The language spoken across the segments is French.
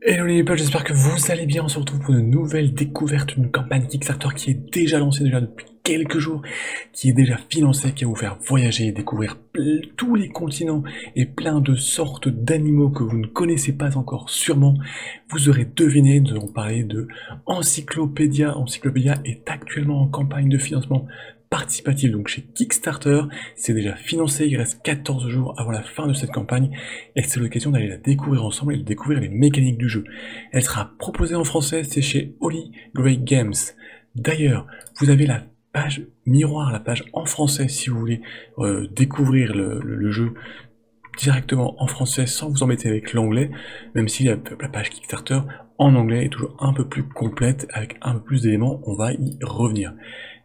Hello les people, j'espère que vous allez bien. On se retrouve pour une nouvelle découverte d'une campagne Kickstarter qui est déjà lancée déjà depuis quelques jours, qui est déjà financée, qui va vous faire voyager et découvrir tous les continents et plein de sortes d'animaux que vous ne connaissez pas encore sûrement. Vous aurez deviné, nous allons parler de Encyclopédia. Encyclopédia est actuellement en campagne de financement participatif donc chez Kickstarter, c'est déjà financé, il reste 14 jours avant la fin de cette campagne et c'est l'occasion d'aller la découvrir ensemble et de découvrir les mécaniques du jeu. Elle sera proposée en français, c'est chez Holy Grail Games. D'ailleurs, vous avez la page miroir, la page en français si vous voulez découvrir le jeu directement en français sans vous embêter avec l'anglais, même si la page Kickstarter en anglais est toujours un peu plus complète avec un peu plus d'éléments, on va y revenir.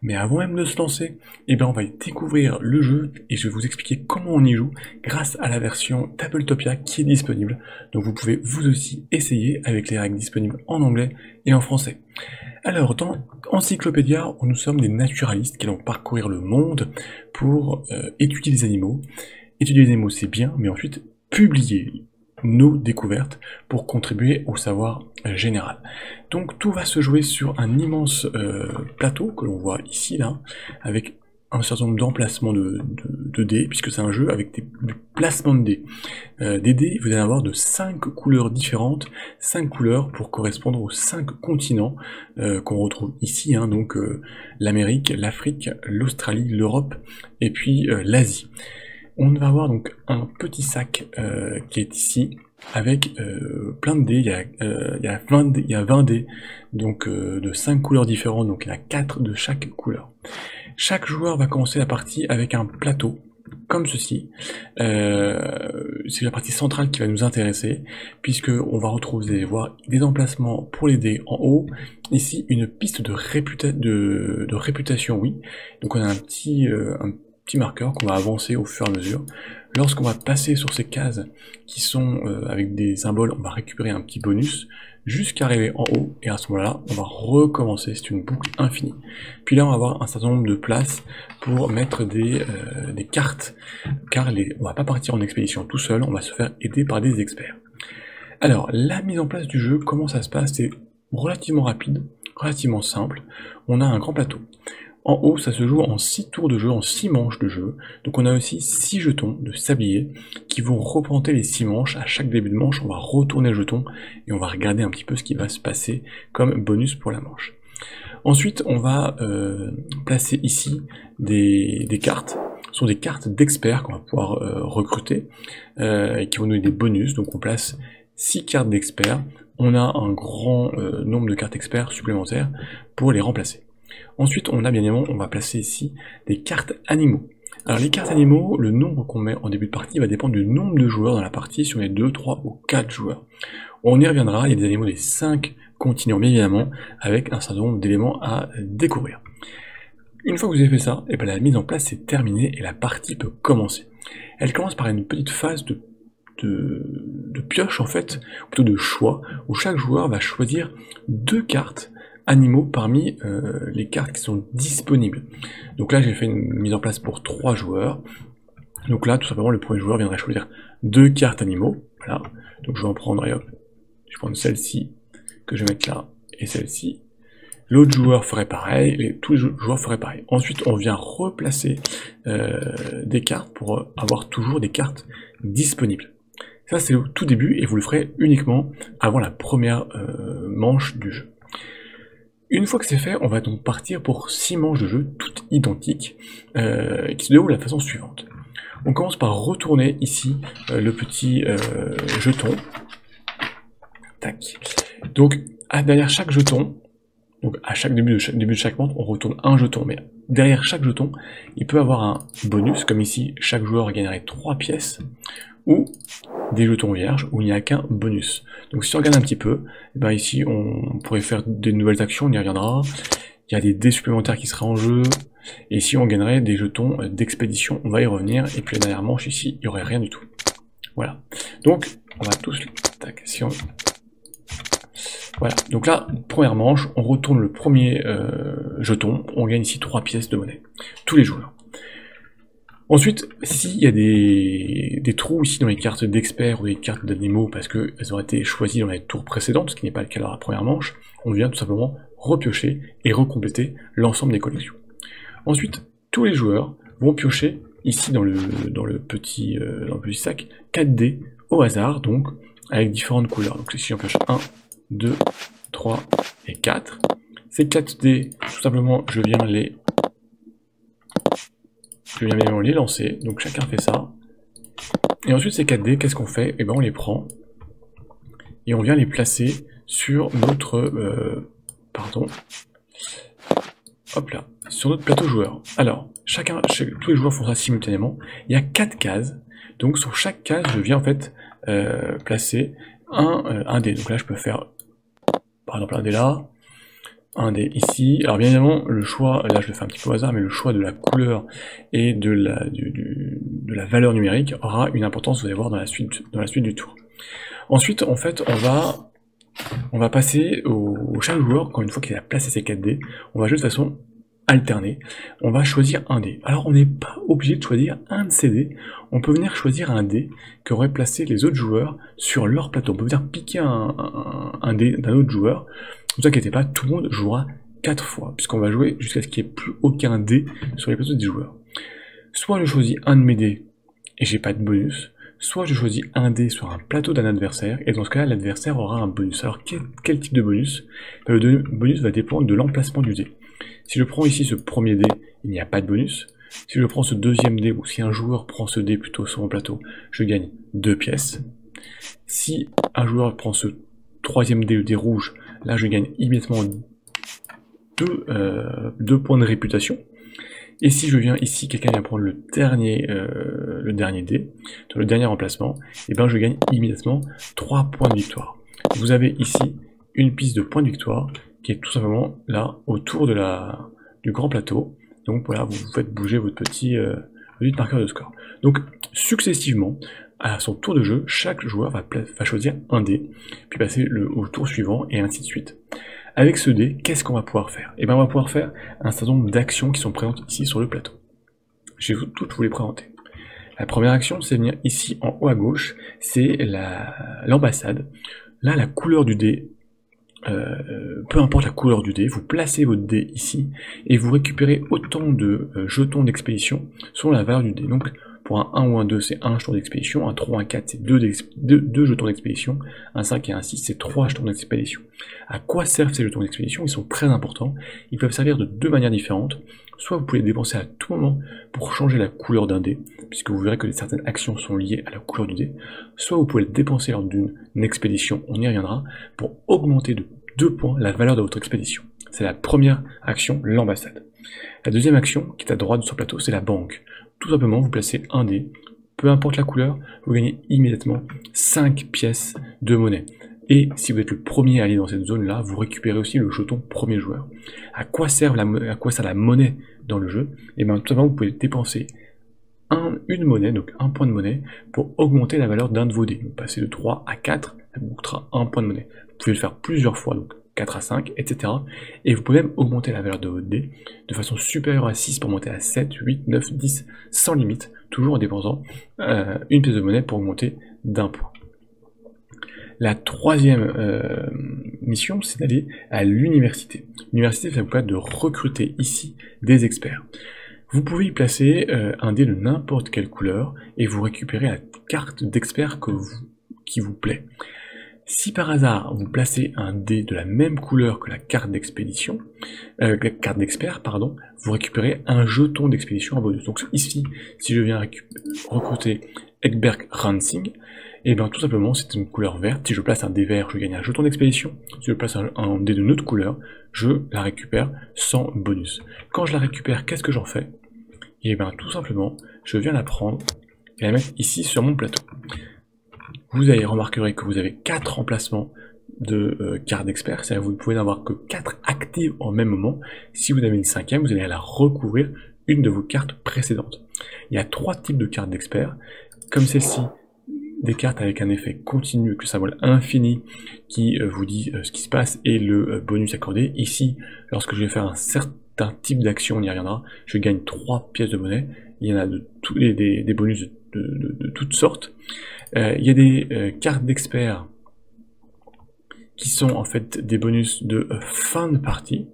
Mais avant même de se lancer, on va y découvrir le jeu et je vais vous expliquer comment on y joue grâce à la version Tabletopia qui est disponible. Donc vous pouvez vous aussi essayer avec les règles disponibles en anglais et en français. Alors dans Encyclopédia, nous sommes des naturalistes qui allons parcourir le monde pour étudier les animaux. Étudier les animaux c'est bien, mais ensuite publier nos découvertes pour contribuer au savoir général. Donc tout va se jouer sur un immense plateau que l'on voit ici là, avec un certain nombre d'emplacements de dés, puisque c'est un jeu avec des placements de dés. Des dés, vous allez avoir de 5 couleurs différentes, 5 couleurs pour correspondre aux 5 continents qu'on retrouve ici, donc l'Amérique, l'Afrique, l'Australie, l'Europe et puis l'Asie. On va avoir donc un petit sac qui est ici avec plein de dés, il y a 20 dés donc de 5 couleurs différentes, donc il y en a 4 de chaque couleur. Chaque joueur va commencer la partie avec un plateau comme ceci. C'est la partie centrale qui va nous intéresser puisque on va retrouver des emplacements pour les dés en haut. Ici une piste de réputation, oui. Donc on a un petit marqueur qu'on va avancer au fur et à mesure. Lorsqu'on va passer sur ces cases qui sont avec des symboles, on va récupérer un petit bonus jusqu'à arriver en haut et à ce moment-là, on va recommencer. C'est une boucle infinie. Puis là, on va avoir un certain nombre de places pour mettre des cartes, car on va pas partir en expédition tout seul, on va se faire aider par des experts. Alors, la mise en place du jeu, comment ça se passe? C'est relativement rapide, relativement simple. On a un grand plateau. En haut, ça se joue en 6 tours de jeu, en 6 manches de jeu. Donc on a aussi 6 jetons de sablier qui vont représenter les 6 manches. À chaque début de manche, on va retourner le jeton et on va regarder un petit peu ce qui va se passer comme bonus pour la manche. Ensuite, on va placer ici des cartes. Ce sont des cartes d'experts qu'on va pouvoir recruter et qui vont nous donner des bonus. Donc on place 6 cartes d'experts. On a un grand nombre de cartes experts supplémentaires pour les remplacer. Ensuite, on va placer ici des cartes animaux. Alors les cartes animaux, le nombre qu'on met en début de partie va dépendre du nombre de joueurs dans la partie, si on est 2, 3 ou 4 joueurs. On y reviendra, il y a des animaux des 5 continents, bien évidemment, avec un certain nombre d'éléments à découvrir. Une fois que vous avez fait ça, la mise en place est terminée et la partie peut commencer. Elle commence par une petite phase de pioche en fait, ou plutôt de choix, où chaque joueur va choisir 2 cartes animaux parmi les cartes qui sont disponibles. Donc là j'ai fait une mise en place pour 3 joueurs. Donc là tout simplement le premier joueur viendrait choisir 2 cartes animaux. Voilà. Donc je vais en prendre et hop. Je vais prendre celle-ci que je vais mettre là et celle-ci. L'autre joueur ferait pareil, tous les joueurs feraient pareil. Ensuite on vient replacer des cartes pour avoir toujours des cartes disponibles. Ça c'est le tout début et vous le ferez uniquement avant la première manche du jeu. Une fois que c'est fait, on va donc partir pour 6 manches de jeu, toutes identiques, qui se déroulent de la façon suivante. On commence par retourner ici le petit jeton. Tac. Donc, derrière chaque jeton, donc à chaque début de chaque manche, on retourne un jeton, mais derrière chaque jeton, il peut avoir un bonus, comme ici, chaque joueur gagnerait 3 pièces, ou des jetons vierges où il n'y a qu'un bonus. Donc si on regarde un petit peu, ici on pourrait faire des nouvelles actions, on y reviendra. Il y a des dés supplémentaires qui seraient en jeu, et ici on gagnerait des jetons d'expédition, on va y revenir, et puis la dernière manche ici, il n'y aurait rien du tout. Voilà. Donc on va tous... Tac, si on... Voilà, donc là, première manche, on retourne le premier jeton, on gagne ici 3 pièces de monnaie. Tous les joueurs. Ensuite, s'il y a des trous ici dans les cartes d'experts ou les cartes d'animaux parce qu'elles ont été choisies dans les tours précédentes, ce qui n'est pas le cas dans la première manche, on vient tout simplement repiocher et recompléter l'ensemble des collections. Ensuite, tous les joueurs vont piocher ici dans le petit sac 4 dés au hasard, donc avec différentes couleurs. Donc ici j'en pioche 1, 2, 3 et 4. Ces 4 dés, tout simplement, je viens les lancer, donc chacun fait ça. Et ensuite ces 4 dés, qu'est-ce qu'on fait? Eh ben on les prend et on vient les placer sur notre hop là, sur notre plateau joueur. Alors, tous les joueurs font ça simultanément. Il y a 4 cases, donc sur chaque case, je viens en fait placer un dé. Donc là, je peux faire par exemple un dé là, un dé ici. Alors bien évidemment, le choix, là je le fais un petit peu au hasard, mais le choix de la couleur et de la valeur numérique aura une importance, vous allez voir, dans la suite du tour. Ensuite, en fait, on va passer au chaque joueur, quand une fois qu'il a placé ses 4 dés, on va jouer de façon alternée. On va choisir un dé. Alors on n'est pas obligé de choisir un de ces dés, on peut venir choisir un dé qu'auraient placé les autres joueurs sur leur plateau. On peut venir piquer un dé d'un autre joueur. Ne vous inquiétez pas, tout le monde jouera 4 fois, puisqu'on va jouer jusqu'à ce qu'il n'y ait plus aucun dé sur les plateaux des joueurs. Soit je choisis un de mes dés et j'ai pas de bonus, soit je choisis un dé sur un plateau d'un adversaire, et dans ce cas-là, l'adversaire aura un bonus. Alors quel type de bonus? Le bonus va dépendre de l'emplacement du dé. Si je prends ici ce premier dé, il n'y a pas de bonus. Si je prends ce deuxième dé, ou si un joueur prend ce dé plutôt sur mon plateau, je gagne 2 pièces. Si un joueur prend ce troisième dé, le dé rouge, là je gagne immédiatement 2 points de réputation. Et si je viens ici, quelqu'un vient prendre le dernier dé, dans le dernier emplacement, et ben je gagne immédiatement 3 points de victoire. Vous avez ici une piste de points de victoire qui est tout simplement là autour du grand plateau. Donc voilà, vous faites bouger votre petit marqueur de score. Donc successivement, à son tour de jeu, chaque joueur va choisir un dé, puis passer au tour suivant, et ainsi de suite. Avec ce dé, qu'est-ce qu'on va pouvoir faire? Eh bien, on va pouvoir faire un certain nombre d'actions qui sont présentes ici sur le plateau. Je vais toutes vous les présenter. La première action, c'est venir ici en haut à gauche, c'est l'ambassade. Là, la couleur du dé, peu importe la couleur du dé, vous placez votre dé ici, et vous récupérez autant de jetons d'expédition selon la valeur du dé. Donc, pour un 1 ou un 2, c'est 1 jeton d'expédition, un 3 ou un 4, c'est 2 jetons d'expédition, un 5 et un 6, c'est 3 jetons d'expédition. À quoi servent ces jetons d'expédition? Ils sont très importants, ils peuvent servir de 2 manières différentes. Soit vous pouvez les dépenser à tout moment pour changer la couleur d'un dé, puisque vous verrez que certaines actions sont liées à la couleur du dé, soit vous pouvez le dépenser lors d'une expédition, on y reviendra, pour augmenter de 2 points la valeur de votre expédition. C'est la première action, l'ambassade. La deuxième action, qui est à droite sur le plateau, c'est la banque. Tout simplement, vous placez un dé, peu importe la couleur, vous gagnez immédiatement 5 pièces de monnaie. Et si vous êtes le premier à aller dans cette zone-là, vous récupérez aussi le jeton premier joueur. À quoi sert la monnaie dans le jeu? Et bien tout simplement, vous pouvez dépenser une monnaie, donc un point de monnaie, pour augmenter la valeur d'un de vos dés. Donc passer de 3 à 4, ça vous coûtera un point de monnaie. Vous pouvez le faire plusieurs fois, donc 4 à 5, etc. Et vous pouvez même augmenter la valeur de votre dé de façon supérieure à 6 pour monter à 7, 8, 9, 10, sans limite, toujours en dépensant une pièce de monnaie pour augmenter d'un point. La troisième mission, c'est d'aller à l'université. L'université, ça vous permet de recruter ici des experts. Vous pouvez y placer un dé de n'importe quelle couleur et vous récupérez la carte d'expert qui vous plaît. Si par hasard vous placez un dé de la même couleur que la carte d'expédition, carte d'expert, pardon, vous récupérez un jeton d'expédition en bonus. Donc ici, si je viens recruter Egbert Ransing, et bien tout simplement c'est une couleur verte. Si je place un dé vert, je gagne un jeton d'expédition. Si je place un dé d'une autre couleur, je la récupère sans bonus. Quand je la récupère, qu'est-ce que j'en fais? Et bien tout simplement, je viens la prendre et la mettre ici sur mon plateau. Vous avez remarquerez que vous avez 4 emplacements de cartes d'expert, c'est-à-dire que vous ne pouvez n'avoir que 4 actives en même moment. Si vous avez une 5e, vous allez la recouvrir une de vos cartes précédentes. Il y a 3 types de cartes d'expert, comme celle-ci, des cartes avec un effet continu, avec le symbole infini qui vous dit ce qui se passe et le bonus accordé. Ici, lorsque je vais faire un certain type d'action, on y reviendra, je gagne 3 pièces de monnaie. il y en a des bonus de toutes sortes. Il y a des cartes d'experts qui sont en fait des bonus de fin de partie.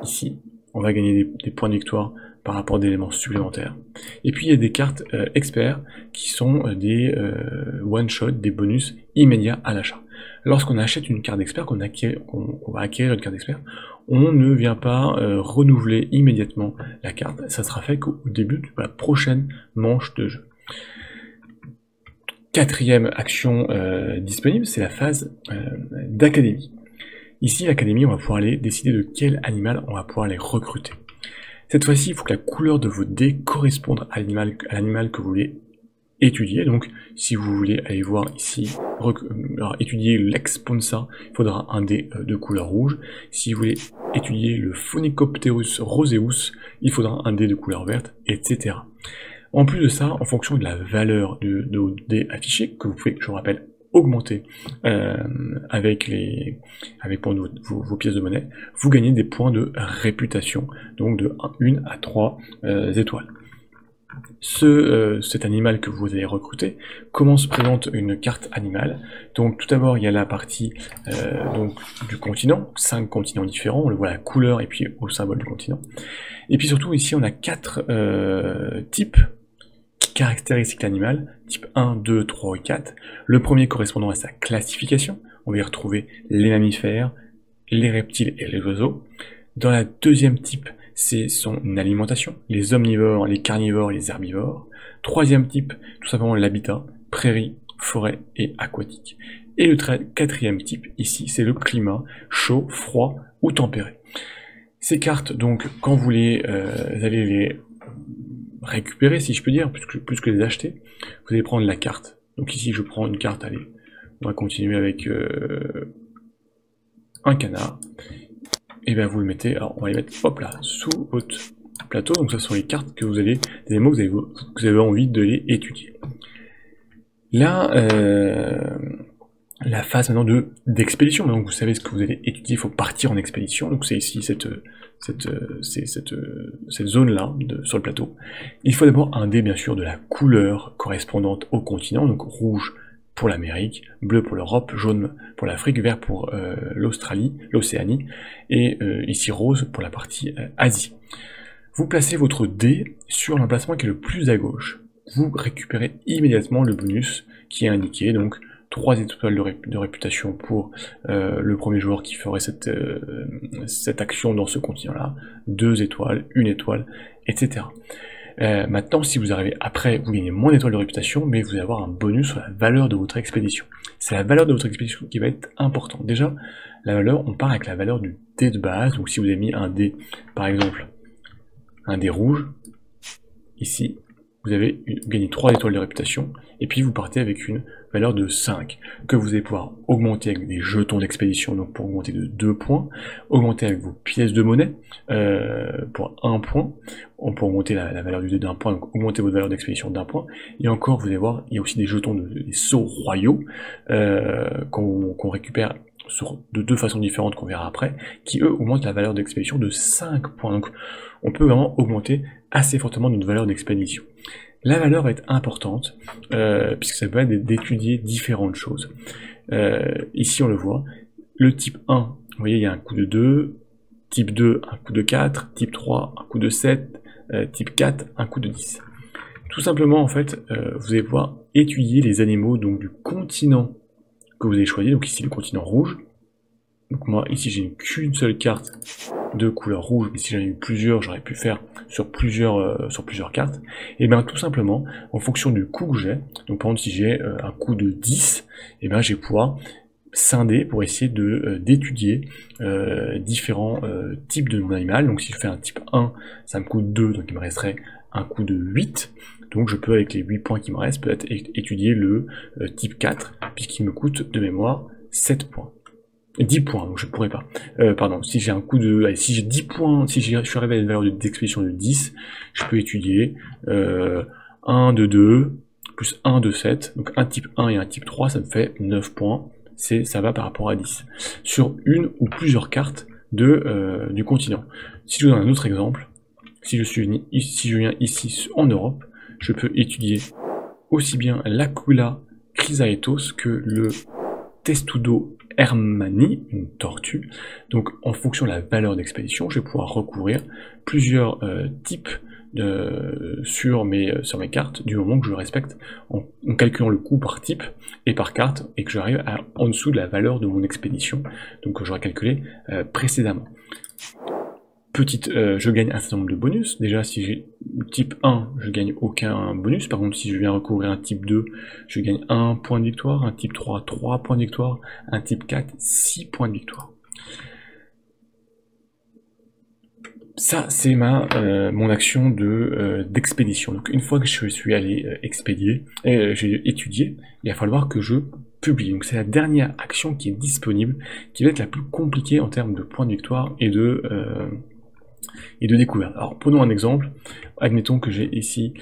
Ici, on va gagner des points de victoire par rapport à des éléments supplémentaires. Et puis il y a des cartes experts qui sont des one-shot, des bonus immédiats à l'achat. Lorsqu'on achète une carte d'expert, qu'on va acquérir une carte d'expert, on ne vient pas renouveler immédiatement la carte. Ça sera fait qu'au début de la prochaine manche de jeu. Quatrième action disponible, c'est la phase d'académie. Ici, l'académie, on va pouvoir aller décider de quel animal on va pouvoir les recruter. Cette fois-ci, il faut que la couleur de vos dés corresponde à l'animal que vous voulez étudier. Donc, si vous voulez aller voir ici, étudier l'Exponsa, il faudra un dé de couleur rouge. Si vous voulez étudier le Phoenicopterus roseus, il faudra un dé de couleur verte, etc. En plus de ça, en fonction de la valeur de dés affichés, que vous pouvez, je vous rappelle, augmenter avec vos pièces de monnaie, vous gagnez des points de réputation, donc de 1 à 3 étoiles. Cet animal que vous allez recruter, comment se présente une carte animale? Donc tout d'abord il y a la partie donc du continent, 5 continents différents, on le voit à la couleur et puis au symbole du continent. Et puis surtout ici on a 4 types qui caractérisent l'animal, type 1, 2, 3 et 4. Le premier correspondant à sa classification, on va y retrouver les mammifères, les reptiles et les oiseaux. Dans la deuxième type, c'est son alimentation, les omnivores, les carnivores et les herbivores. Troisième type, tout simplement l'habitat, prairie, forêt et aquatique. Et le quatrième type, ici, c'est le climat, chaud, froid ou tempéré. Ces cartes, donc, quand vous allez les récupérer, si je peux dire, plus que les acheter, vous allez prendre la carte. Donc ici, je prends une carte, allez, on va continuer avec un canard. Et bien vous le mettez, alors on va les mettre, hop là, sous votre plateau. Donc ça sont les cartes que vous allez, des mots que vous avez envie de les étudier. Là, la phase maintenant d'expédition. Donc vous savez ce que vous allez étudier, il faut partir en expédition. Donc c'est ici cette zone-là sur le plateau. Il faut d'abord un dé bien sûr de la couleur correspondante au continent, donc rouge pour l'Amérique, bleu pour l'Europe, jaune pour l'Afrique, vert pour l'Océanie, et ici rose pour la partie Asie. Vous placez votre dé sur l'emplacement qui est le plus à gauche. Vous récupérez immédiatement le bonus qui est indiqué, donc 3 étoiles de réputation pour le premier joueur qui ferait cette action dans ce continent-là, 2 étoiles, 1 étoile, etc. Maintenant, si vous arrivez après, vous gagnez moins d'étoiles de réputation, mais vous allez avoir un bonus sur la valeur de votre expédition. C'est la valeur de votre expédition qui va être importante. Déjà, la valeur, on part avec la valeur du dé de base. Donc si vous avez mis un dé, par exemple, un dé rouge, ici, vous avez gagné 3 étoiles de réputation, et puis vous partez avec une valeur de 5, que vous allez pouvoir augmenter avec des jetons d'expédition, donc pour augmenter de 2 points, augmenter avec vos pièces de monnaie, pour 1 point, on peut augmenter la valeur du dé d'1 point, donc augmenter votre valeur d'expédition d'1 point, et encore, vous allez voir, il y a aussi des jetons des sceaux royaux, qu'on récupère de 2 façons différentes qu'on verra après, qui eux augmentent la valeur d'expédition de 5 points. Donc on peut vraiment augmenter assez fortement notre valeur d'expédition. La valeur va être importante, puisque ça permet d'étudier différentes choses. Ici on le voit, le type 1, vous voyez il y a un coup de 2, type 2 un coup de 4, type 3 un coup de 7, type 4 un coup de 10. Tout simplement en fait, vous allez pouvoir étudier les animaux donc du continent que vous avez choisi, donc ici le continent rouge. Donc moi ici j'ai qu'une seule carte de couleur rouge, mais si j'avais eu plusieurs, j'aurais pu faire sur plusieurs cartes. Et bien tout simplement, en fonction du coup que j'ai, donc par exemple si j'ai un coup de 10, et bien je vais pouvoir scinder pour essayer d'étudier différents types de mon animal. Donc si je fais un type 1, ça me coûte 2, donc il me resterait un coup de 8. Donc je peux, avec les 8 points qui me restent, peut-être étudier le type 4, puisqu'il me coûte de mémoire 7 points. 10 points, donc je pourrais pas. Pardon, si j'ai un coup de... Allez, si j'ai 10 points, si je suis arrivé à une valeur d'expédition de 10, je peux étudier 1 de 2, plus 1 de 7, donc un type 1 et un type 3, ça me fait 9 points. Ça va par rapport à 10. Sur une ou plusieurs cartes du continent. Si je vous donne un autre exemple, si je viens ici en Europe, je peux étudier aussi bien l'Aquila chrysaetos que le Testudo hermanni, une tortue. Donc en fonction de la valeur d'expédition, je vais pouvoir recourir plusieurs types sur mes cartes, du moment que je respecte en calculant le coût par type et par carte, et que j'arrive en dessous de la valeur de mon expédition, donc que j'aurais calculé précédemment. Je gagne un certain nombre de bonus. Déjà, si j'ai type 1, je gagne aucun bonus. Par contre, si je viens recourir un type 2, je gagne 1 point de victoire, un type 3, 3 points de victoire, un type 4, 6 points de victoire. Ça, c'est mon action d'expédition. Donc une fois que je suis allé expédier, j'ai étudié, il va falloir que je publie. Donc c'est la dernière action qui est disponible, qui va être la plus compliquée en termes de points de victoire et de découverte. Alors prenons un exemple, admettons que j'ai ici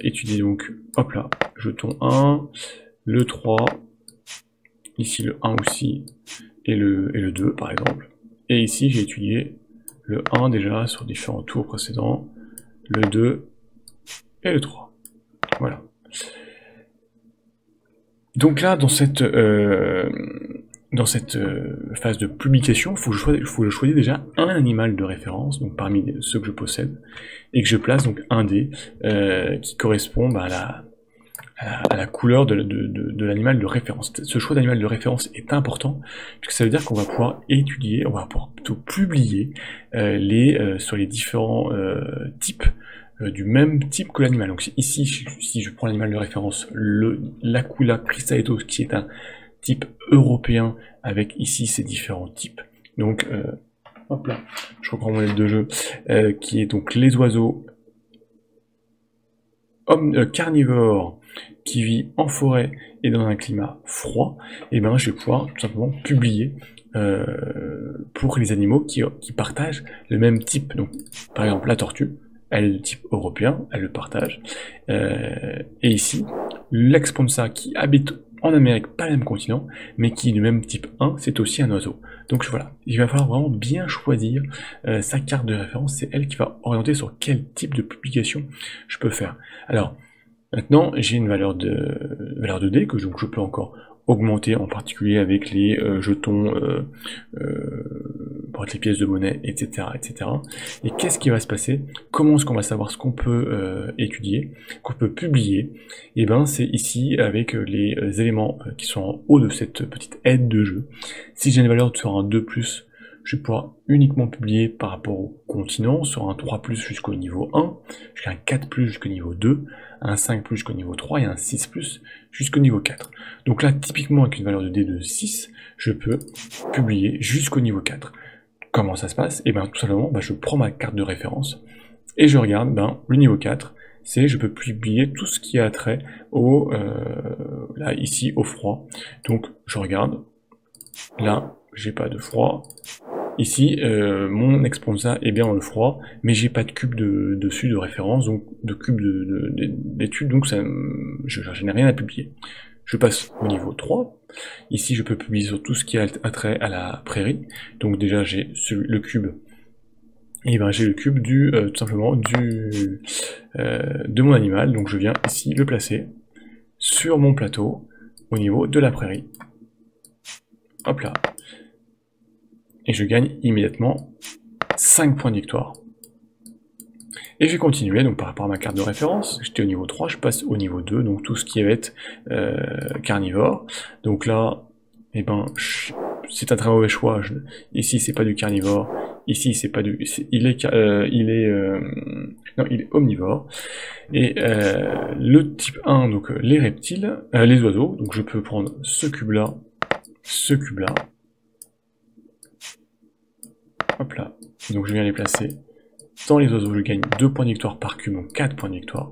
étudié, donc hop là, jeton 1, le 3, ici le 1 aussi, et le 2 par exemple. Et ici j'ai étudié le 1 déjà sur différents tours précédents, le 2 et le 3. Voilà. Donc là, dans cette phase de publication, il faut que je choisisse déjà un animal de référence, donc parmi ceux que je possède, et que je place donc un dé qui correspond à la couleur de l'animal de référence. Ce choix d'animal de référence est important, puisque ça veut dire qu'on va pouvoir étudier, on va pouvoir plutôt publier sur les différents types du même type que l'animal. Donc ici, si je prends l'animal de référence, l'Aquila chrysaetos, qui est un type européen, avec ici ces différents types. Donc, hop là, je reprends mon aide de jeu, qui est donc les oiseaux carnivores qui vit en forêt et dans un climat froid, et ben je vais pouvoir tout simplement publier pour les animaux qui partagent le même type. Donc, par exemple, la tortue, elle est de type européen, elle le partage. Et ici, l'exponsa qui habite en Amérique, pas le même continent, mais qui est du même type 1, c'est aussi un oiseau. Donc voilà, il va falloir vraiment bien choisir sa carte de référence, c'est elle qui va orienter sur quel type de publication je peux faire. Alors, maintenant, j'ai une valeur de dé que je peux encore augmenter, en particulier avec les jetons, pour les pièces de monnaie, etc., etc. Et qu'est-ce qui va se passer? Comment est-ce qu'on va savoir ce qu'on peut étudier, qu'on peut publier? Et ben, c'est ici avec les éléments qui sont en haut de cette petite aide de jeu. Si j'ai une valeur sur un 2+, je vais pouvoir uniquement publier par rapport au continent, sur un 3+ jusqu'au niveau 1, jusqu'à un 4+ jusqu'au niveau 2, un 5+ jusqu'au niveau 3 et un 6+ jusqu'au niveau 4. Donc là, typiquement, avec une valeur de dé de 6, je peux publier jusqu'au niveau 4. Comment ça se passe? Et bien tout simplement, je prends ma carte de référence et je regarde le niveau 4, c'est je peux publier tout ce qui a trait là ici au froid. Donc je regarde, là j'ai pas de froid. Ici, mon exponsa est bien dans le froid, mais j'ai pas de cube dessus de référence, donc de cube d'étude, donc ça, je n'ai rien à publier. Je passe au niveau 3. Ici, je peux publier sur tout ce qui a trait à la prairie. Donc déjà, j'ai le cube. Et ben j'ai le cube tout simplement de mon animal. Donc je viens ici le placer sur mon plateau au niveau de la prairie. Hop là. Et je gagne immédiatement 5 points de victoire. Et je vais continuer, donc par rapport à ma carte de référence, j'étais au niveau 3, je passe au niveau 2, donc tout ce qui va être carnivore. Donc là, eh ben, c'est un très mauvais choix. Ici, c'est pas du carnivore. Ici, c'est pas du... il est omnivore. Et le type 1, donc les reptiles, les oiseaux, donc je peux prendre ce cube-là, ce cube-là. Hop là. Donc je viens les placer dans les oiseaux, je gagne 2 points de victoire par cube, donc 4 points de victoire.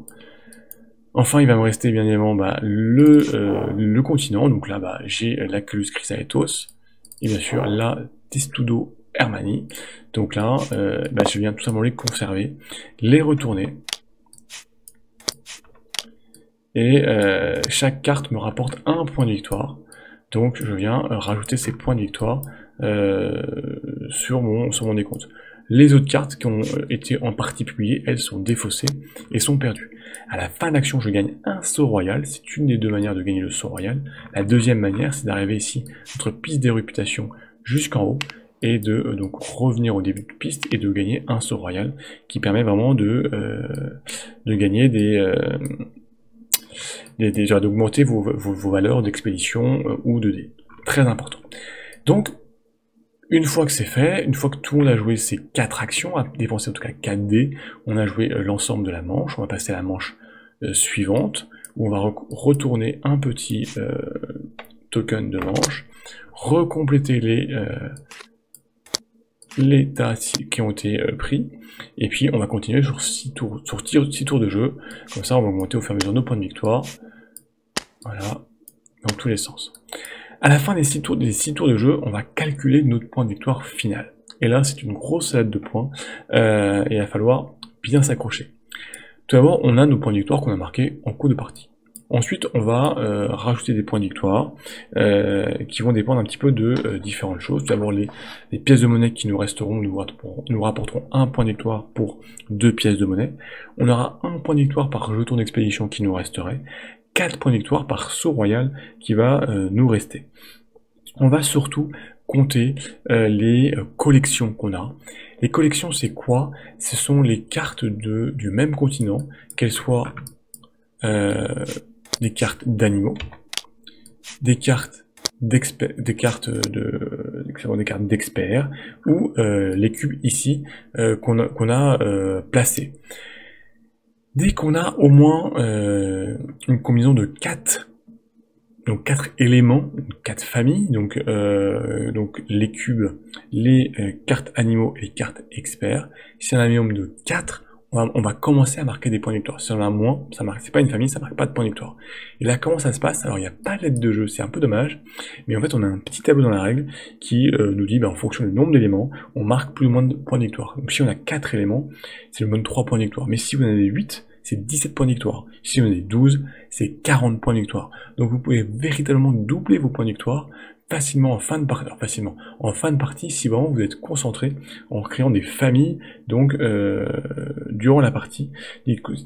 Enfin, il va me rester bien évidemment le continent, donc là j'ai l'Aquilus chrysaetos, et bien sûr la Testudo hermanni. Donc là, je viens tout simplement les conserver, les retourner, et chaque carte me rapporte 1 point de victoire. Donc je viens rajouter ces points de victoire sur mon décompte. Les autres cartes qui ont été en partie publiées, elles sont défaussées et sont perdues. À la fin de l'action, je gagne un saut royal. C'est une des deux manières de gagner le saut royal. La deuxième manière, c'est d'arriver ici, notre piste des réputations, jusqu'en haut, et de donc revenir au début de piste et de gagner un saut royal, qui permet vraiment de gagner d'augmenter vos valeurs d'expédition ou de dés. Très important. Donc, une fois que c'est fait, une fois que tout le monde a joué ces 4 actions, a dépensé en tout cas 4 dés, on a joué l'ensemble de la manche, on va passer à la manche suivante, où on va retourner un petit token de manche, recompléter les tas qui ont été pris, et puis on va continuer sur 6 tours de jeu, comme ça on va augmenter au fur et à mesure nos points de victoire, voilà, dans tous les sens. À la fin des 6 tours de jeu, on va calculer notre point de victoire final. Et là, c'est une grosse salade de points, et il va falloir bien s'accrocher. Tout d'abord, on a nos points de victoire qu'on a marqués en cours de partie. Ensuite, on va rajouter des points de victoire qui vont dépendre un petit peu de différentes choses. Tout d'abord, les pièces de monnaie qui nous resteront nous rapporteront un point de victoire pour 2 pièces de monnaie. On aura un point de victoire par jeton d'expédition qui nous resterait. 4 points de victoire par saut royal qui va nous rester. On va surtout compter les collections qu'on a. Les collections, c'est quoi? Ce sont les cartes du même continent, qu'elles soient des cartes d'animaux, des cartes d'experts ou les cubes ici qu'on a placés. Dès qu'on a au moins une combinaison de 4 éléments, 4 familles, donc les cubes, les cartes animaux et les cartes experts, si on a un minimum de 4, on va commencer à marquer des points de victoire. Si on en a moins, c'est pas une famille, ça marque pas de points de victoire. Et là, comment ça se passe? Alors, il n'y a pas d'aide de jeu, c'est un peu dommage, mais en fait, on a un petit tableau dans la règle qui nous dit, en fonction du nombre d'éléments, on marque plus ou moins de points de victoire. Donc, si on a 4 éléments, c'est le moins de 3 points de victoire. Mais si vous en avez 8, c'est 17 points de victoire. Si vous en avez 12, c'est 40 points de victoire. Donc, vous pouvez véritablement doubler vos points de victoire facilement en fin de partie. Alors, facilement en fin de partie, si vraiment vous êtes concentré en créant des familles, donc durant la partie,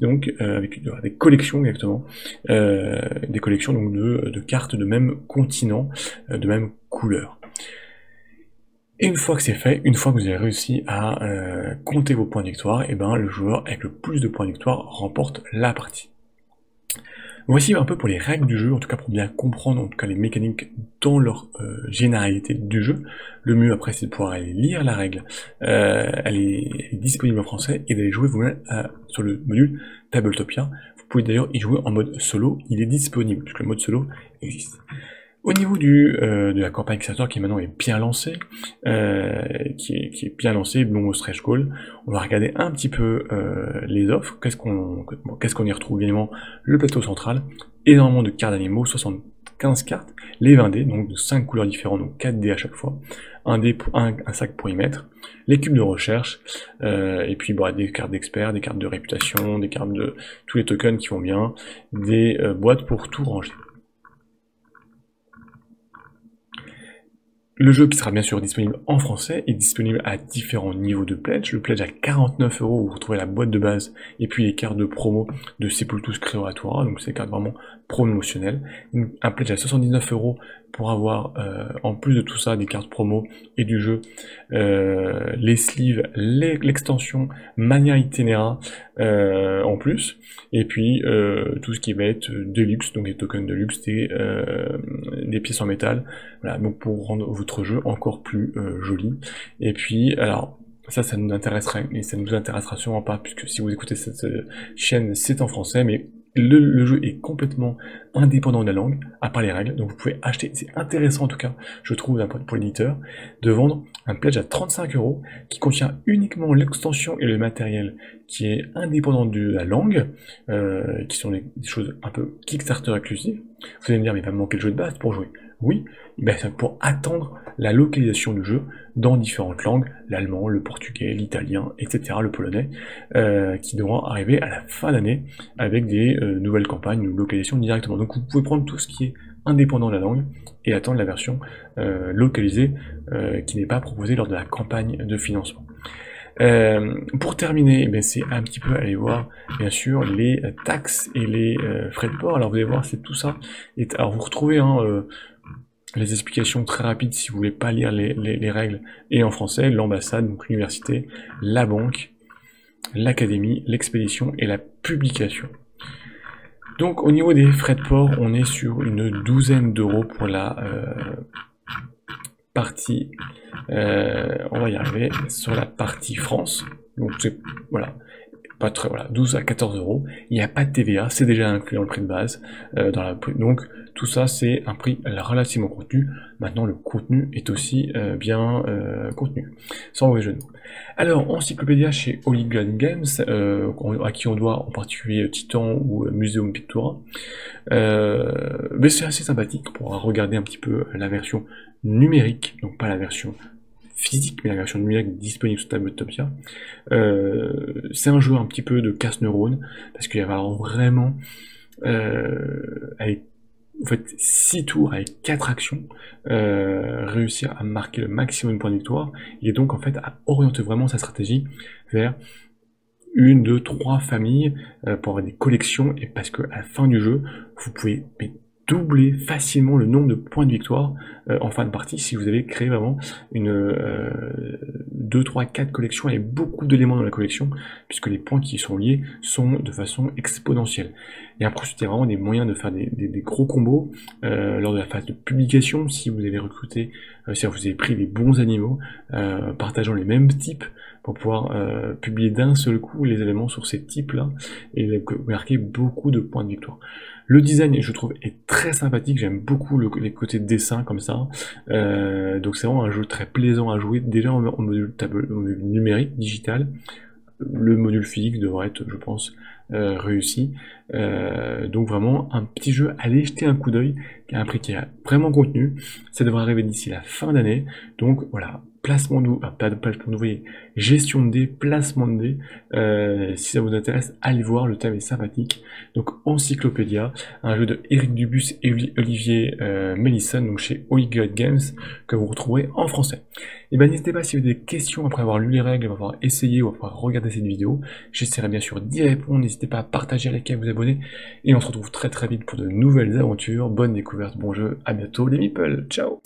donc avec des collections exactement, des collections donc de cartes de même continent, de même couleur. Et une fois que c'est fait, une fois que vous avez réussi à compter vos points de victoire, et ben le joueur avec le plus de points de victoire remporte la partie. Voici un peu pour les règles du jeu, en tout cas pour bien comprendre en tout cas les mécaniques dans leur généralité du jeu. Le mieux après c'est de pouvoir aller lire la règle, elle est disponible en français, et d'aller jouer vous-même sur le module Tabletopia. Vous pouvez d'ailleurs y jouer en mode solo, il est disponible, puisque le mode solo existe. Au niveau de la campagne Kickstarter qui maintenant est bien lancée, qui est bien lancée, bon stretch goal, on va regarder un petit peu les offres, qu'est-ce qu'on y retrouve également, le plateau central, énormément de cartes d'animaux, 75 cartes, les 20 dés, donc de 5 couleurs différentes, donc 4 dés à chaque fois, un sac pour y mettre, les cubes de recherche, et puis des cartes d'experts, des cartes de réputation, des cartes de tous les tokens qui vont bien, des boîtes pour tout ranger. Le jeu qui sera bien sûr disponible en français est disponible à différents niveaux de pledge. Le pledge à 49 €, où vous retrouvez la boîte de base et puis les cartes de promo de Sepultus Creatora, donc c'est des cartes vraiment promotionnelles. Un pledge à 79 € pour avoir en plus de tout ça des cartes promo et du jeu, les sleeves, l'extension Mania Itinera en plus, et puis tout ce qui va être deluxe, donc des tokens deluxe, des pièces en métal, voilà, donc pour rendre votre jeu encore plus joli. Et puis alors ça nous intéresserait, mais ça ne nous intéressera sûrement pas, puisque si vous écoutez cette chaîne, c'est en français, mais le jeu est complètement indépendant de la langue, à part les règles, donc vous pouvez acheter, c'est intéressant en tout cas, je trouve d'un point de vue pour l'éditeur, de vendre un pledge à 35 € qui contient uniquement l'extension et le matériel qui est indépendant de la langue, qui sont des choses un peu Kickstarter exclusives. Vous allez me dire, mais il va me manquer le jeu de base pour jouer. Oui, ben c'est pour attendre la localisation du jeu dans différentes langues, l'allemand, le portugais, l'italien, etc., le polonais, qui devront arriver à la fin d'année avec des nouvelles campagnes ou localisations directement. Donc vous pouvez prendre tout ce qui est indépendant de la langue et attendre la version localisée qui n'est pas proposée lors de la campagne de financement. Pour terminer, eh c'est un petit peu aller voir, bien sûr, les taxes et les frais de port. Alors vous allez voir, c'est tout ça. Et alors vous retrouvez les explications très rapides si vous voulez pas lire les règles, et en français, l'ambassade, donc l'université, la banque, l'académie, l'expédition et la publication. Donc au niveau des frais de port, on est sur une douzaine d'euros pour la partie, on va y arriver, sur la partie France. Donc c'est, voilà, pas très, voilà, 12 à 14 euros. Il n'y a pas de TVA, c'est déjà inclus dans le prix de base. Donc tout ça, c'est un prix relativement contenu. Maintenant, le contenu est aussi bien contenu, sans mauvais jeu de mots. Alors, Encyclopédia chez Holy Grail Games, à qui on doit en particulier Titan ou Museum Pictura. Mais c'est assez sympathique, on pourra regarder un petit peu la version numérique, donc pas la version physique, mais la version numérique disponible sur Tabletopia. C'est un jeu un petit peu de casse-neurones, parce qu'il va avoir vraiment, avec en fait 6 tours avec 4 actions, réussir à marquer le maximum de points de victoire, et donc en fait à orienter vraiment sa stratégie vers 1, 2, 3 familles pour avoir des collections, et parce que à la fin du jeu, vous pouvez doubler facilement le nombre de points de victoire en fin de partie si vous avez créé vraiment une 2, 3, 4 collections avec beaucoup d'éléments dans la collection, puisque les points qui y sont liés sont de façon exponentielle. Et après, c'était vraiment des moyens de faire des gros combos lors de la phase de publication, si vous avez recruté, si vous avez pris les bons animaux, partageant les mêmes types, pour pouvoir publier d'un seul coup les éléments sur ces types-là, et marquer beaucoup de points de victoire. Le design, je trouve, est très sympathique, j'aime beaucoup les côtés dessin comme ça, donc c'est vraiment un jeu très plaisant à jouer, déjà en module numérique, digital. Le module physique devrait être, je pense, réussi. Donc vraiment un petit jeu, allez jeter un coup d'œil, qui a un prix qui est vraiment contenu. Ça devrait arriver d'ici la fin d'année. Donc voilà, placement de, pas de placement d'ouvrier, gestion de dés, placement de dés. Si ça vous intéresse, allez voir, le thème est sympathique. Donc Encyclopédia, un jeu de Eric Dubus et Olivier Melisson, donc chez Holy Grail Games, que vous retrouverez en français. Et ben n'hésitez pas si vous avez des questions après avoir lu les règles, avoir essayé ou avoir regardé cette vidéo. J'essaierai bien sûr d'y répondre. N'hésitez pas à partager, à liker, à vous abonner. Et on se retrouve très très vite pour de nouvelles aventures. Bonne découverte, bon jeu, à bientôt les meeples, ciao!